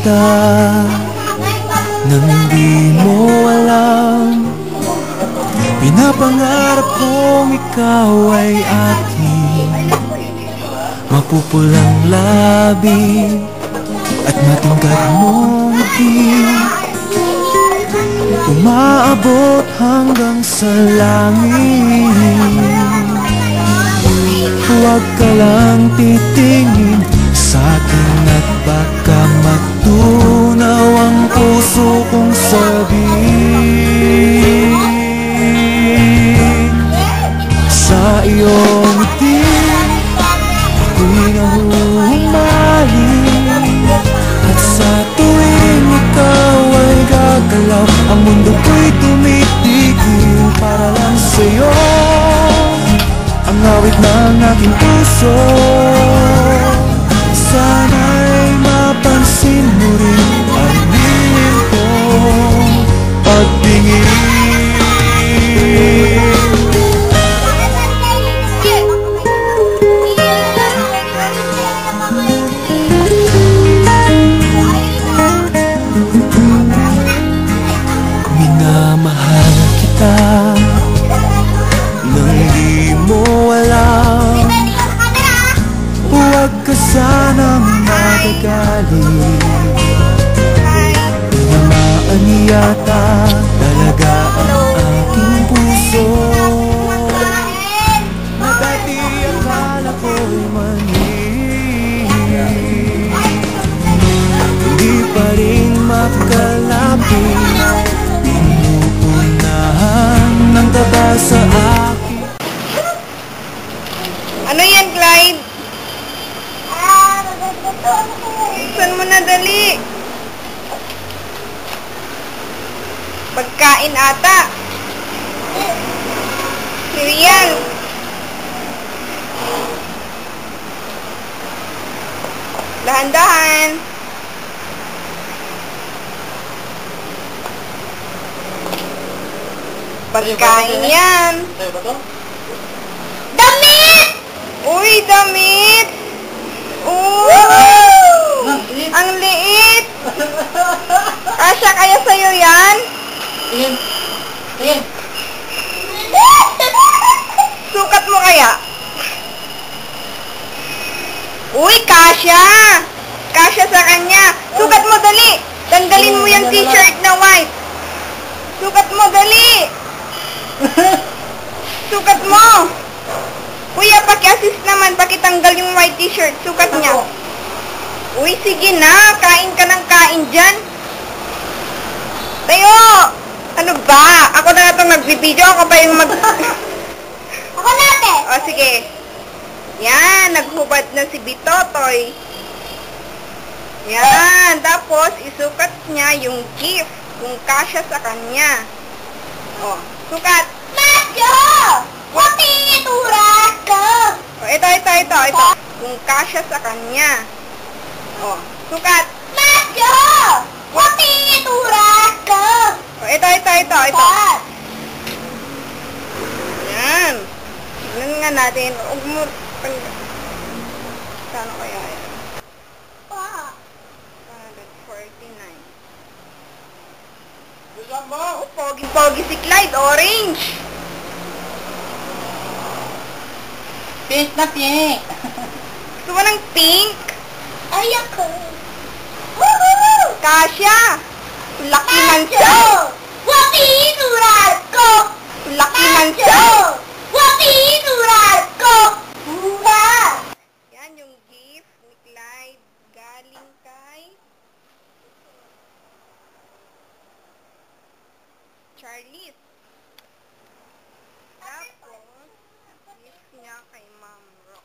kita nang di mo alam. Pinapangarap kong ikaw ay aking mapupulang labi at matingkad mong ngiti, umaabot hanggang sa langit. Huwag ka lang titingin sa'kin at baka matunaw ang puso kong sabihin. Sa iyong ngiti ako'y nahuhumaling, at sa tuwing ikaw ay gagalaw, ang mundo ko'y tumitigil para lang sa'yo. Ang awit ng aking puso, sana'y mapansin mo rin ang lihim kong pagtingin. Minamahal kita nang di mo alam. Huwag ka sanang magagalit, tinamaan yata talaga ang aking puso, na dati akala ko'y mali. Hindi pa rin makalapit, pinupunahan ng taba sa akin. Ano yan, Clyde? Saan mo na dali? Pagkain ata. Cereal. Dahan-dahan. Pagkain yan. Damit! Uy, damit! Ang liit! Kasya kaya sa'yo yan? Tingin. Tingin. Sukat mo kaya? Uy, kasya! Kasya sa kanya. Sukat mo, dali! Tanggalin mo yung t-shirt na white. Sukat mo, dali! Sukat mo! Kuya, paki-assist naman. Pakitanggal yung white t-shirt. Sukat niya. Uy, sige na. Kain ka ng kain dyan. Tayo! Ano ba? Ako na itong nagbibideo. Ako pa yung mag... Ako natin! O, sige. Yan. Naghubad na si Bitotoy. Yan. Tapos, isukat niya yung gift. Kung kasya sa kanya. O, sukat. Madyo! Wati ituras ka! O, ito. Kung kasya sa kanya. O, sukat. Madyo! Wati ituras ka! O, ito. Yan. Tignan nga natin. Saan kaya yan? 149. Oh, pogi si Clyde. Orange. Pink na pink. Gusto mo ng pink? Ayoko. Kasya. Laki man siya. Wati ituras ko! Laki man siya. Wati ituras ko! Mura! Yan yung gift ni Clyde galing kay Charlie. Tapos, gift niya kay Ma'am Rock.